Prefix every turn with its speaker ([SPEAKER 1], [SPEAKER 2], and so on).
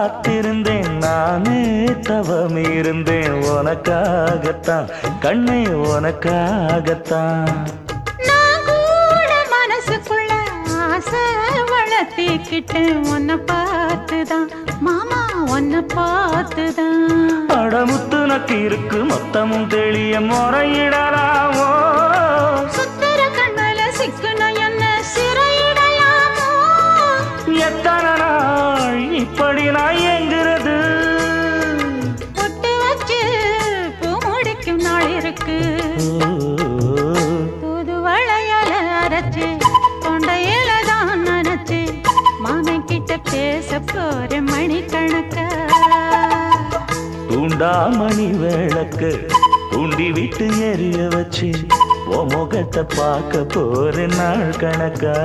[SPEAKER 1] காத்திருந்தேன் நானே தவம் இருந்தேன் உனக்காகத்தான் கண்ணே உனக்காகத்தான்
[SPEAKER 2] நான் கூட மனசுக்குள்ள ஆசை வளர்த்திக்கிட்டு உன்னை பார்த்துதான் மாமா உன்னை பார்த்துதான்
[SPEAKER 1] அடமுத்து நக்கு இருக்கு மொத்தமும் தெளிய முறையிடலாமோ
[SPEAKER 2] சுத்தர கண்மல சிக்குன என்ன சிறையிடலாமோ
[SPEAKER 1] எத்தனை நாள் இப்படி நான் எங்கிறது
[SPEAKER 2] பொட்டு வச்சு பூ முடிக்கும் நாள் இருக்கு புது வளையல அரைச்சு தொண்டையில தான் நினைச்சு மாமன் கிட்ட பேச போற மணிக்கணக்கா
[SPEAKER 1] தூண்டாமணி விளக்கு தூண்டி விட்டு எரிய வச்சு உன் முகத்தை பார்க்க போற நாள் கணக்கா